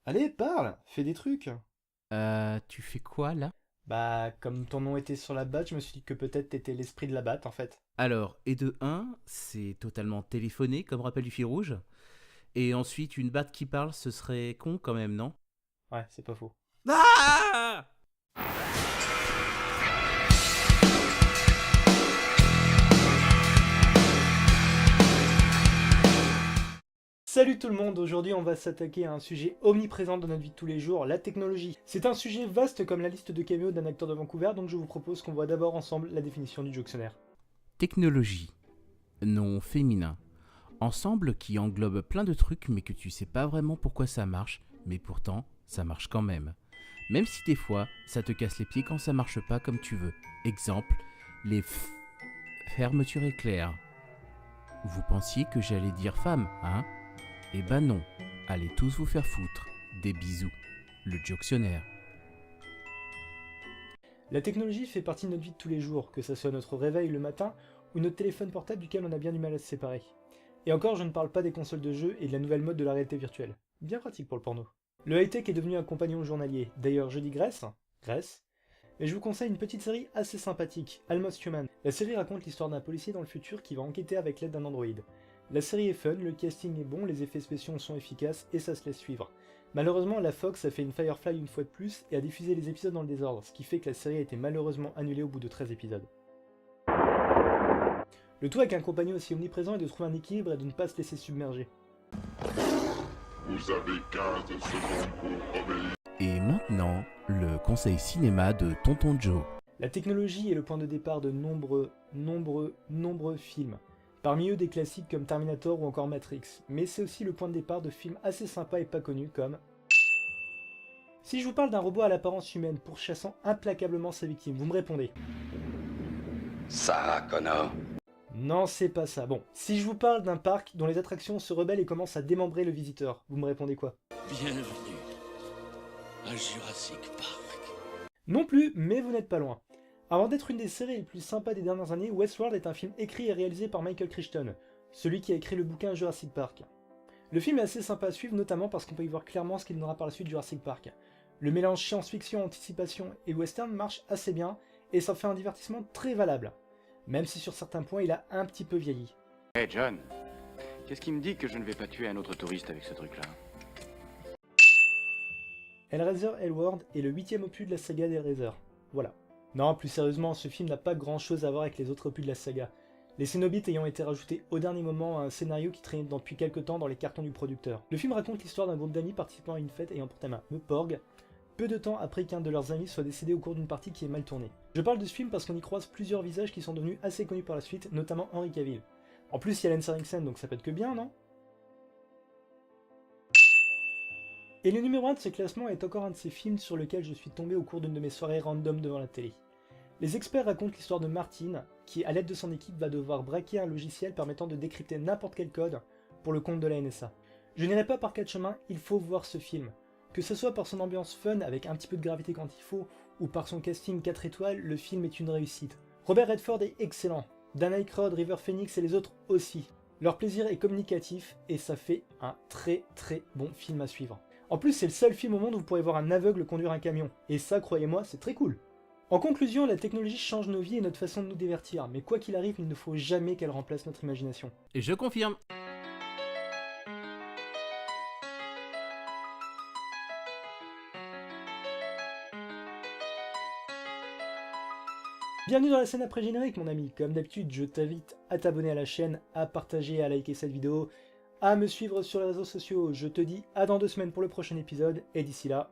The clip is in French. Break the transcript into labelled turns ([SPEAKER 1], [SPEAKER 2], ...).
[SPEAKER 1] Allez, parle, fais des trucs.
[SPEAKER 2] Tu fais quoi là?
[SPEAKER 1] Bah, comme ton nom était sur la batte, je me suis dit que peut-être t'étais l'esprit de la batte en fait.
[SPEAKER 2] Alors, et de un, c'est totalement téléphoné comme rappel du fil rouge. Et ensuite, une batte qui parle, ce serait con quand même, non?
[SPEAKER 1] Ouais, c'est pas faux.
[SPEAKER 2] Ah!
[SPEAKER 1] Salut tout le monde, aujourd'hui on va s'attaquer à un sujet omniprésent dans notre vie de tous les jours, la technologie. C'est un sujet vaste comme la liste de caméos d'un acteur de Vancouver, donc je vous propose qu'on voit d'abord ensemble la définition du dictionnaire.
[SPEAKER 2] Technologie, nom féminin. Ensemble qui englobe plein de trucs mais que tu sais pas vraiment pourquoi ça marche, mais pourtant, ça marche quand même. Même si des fois, ça te casse les pieds quand ça marche pas comme tu veux. Exemple, les fermetures éclairs. Vous pensiez que j'allais dire femme, hein? Eh ben non, allez tous vous faire foutre. Des bisous. Le dictionnaire.
[SPEAKER 1] La technologie fait partie de notre vie de tous les jours, que ce soit notre réveil le matin ou notre téléphone portable duquel on a bien du mal à se séparer. Et encore, je ne parle pas des consoles de jeux et de la nouvelle mode de la réalité virtuelle. Bien pratique pour le porno. Le high-tech est devenu un compagnon journalier. D'ailleurs, je dis Grèce, mais je vous conseille une petite série assez sympathique, Almost Human. La série raconte l'histoire d'un policier dans le futur qui va enquêter avec l'aide d'un androïde. La série est fun, le casting est bon, les effets spéciaux sont efficaces et ça se laisse suivre. Malheureusement, la Fox a fait une Firefly une fois de plus et a diffusé les épisodes dans le désordre, ce qui fait que la série a été malheureusement annulée au bout de 13 épisodes. Le tout avec un compagnon aussi omniprésent est de trouver un équilibre et de ne pas se laisser submerger.
[SPEAKER 3] Vous avez 15 secondes pour obéir.
[SPEAKER 2] Et maintenant, le conseil cinéma de Tonton Joe.
[SPEAKER 1] La technologie est le point de départ de nombreux films. Parmi eux des classiques comme Terminator ou encore Matrix, mais c'est aussi le point de départ de films assez sympas et pas connus comme... Si je vous parle d'un robot à l'apparence humaine pourchassant implacablement sa victime, vous me répondez?
[SPEAKER 4] Sarah Connor.
[SPEAKER 1] Non, c'est pas ça. Bon, si je vous parle d'un parc dont les attractions se rebellent et commencent à démembrer le visiteur, vous me répondez quoi?
[SPEAKER 5] Bienvenue à Jurassic Park.
[SPEAKER 1] Non plus, mais vous n'êtes pas loin. Avant d'être une des séries les plus sympas des dernières années, Westworld est un film écrit et réalisé par Michael Crichton, celui qui a écrit le bouquin Jurassic Park. Le film est assez sympa à suivre, notamment parce qu'on peut y voir clairement ce qu'il donnera par la suite Jurassic Park. Le mélange science-fiction, anticipation et western marche assez bien, et ça fait un divertissement très valable. Même si sur certains points il a un petit peu vieilli.
[SPEAKER 6] Hey John, qu'est-ce qui me dit que je ne vais pas tuer un autre touriste avec ce truc-là?
[SPEAKER 1] Hellraiser Hellworld est le 8ème opus de la saga d'Hellraiser. Voilà. Non, plus sérieusement, ce film n'a pas grand chose à voir avec les autres opus de la saga. Les Cénobites ayant été rajoutés au dernier moment à un scénario qui traînait depuis quelques temps dans les cartons du producteur. Le film raconte l'histoire d'un groupe d'amis participant à une fête ayant pour thème un Porg, peu de temps après qu'un de leurs amis soit décédé au cours d'une partie qui est mal tournée. Je parle de ce film parce qu'on y croise plusieurs visages qui sont devenus assez connus par la suite, notamment Henry Cavill. En plus, il y a Lance Henriksen, donc ça peut être que bien, non? Et le numéro 1 de ce classement est encore un de ces films sur lequel je suis tombé au cours d'une de mes soirées random devant la télé. Les experts racontent l'histoire de Martin, qui, à l'aide de son équipe, va devoir braquer un logiciel permettant de décrypter n'importe quel code pour le compte de la NSA. Je n'irai pas par quatre chemins, il faut voir ce film. Que ce soit par son ambiance fun avec un petit peu de gravité quand il faut, ou par son casting 4 étoiles, le film est une réussite. Robert Redford est excellent, Dan Aykroyd, River Phoenix et les autres aussi. Leur plaisir est communicatif et ça fait un très bon film à suivre. En plus, c'est le seul film au monde où vous pourrez voir un aveugle conduire un camion, et ça, croyez-moi, c'est très cool. En conclusion, la technologie change nos vies et notre façon de nous divertir, mais quoi qu'il arrive, il ne faut jamais qu'elle remplace notre imagination.
[SPEAKER 2] Et je confirme.
[SPEAKER 1] Bienvenue dans la scène après générique mon ami, comme d'habitude je t'invite à t'abonner à la chaîne, à partager, à liker cette vidéo, à me suivre sur les réseaux sociaux, je te dis à dans 2 semaines pour le prochain épisode, et d'ici là,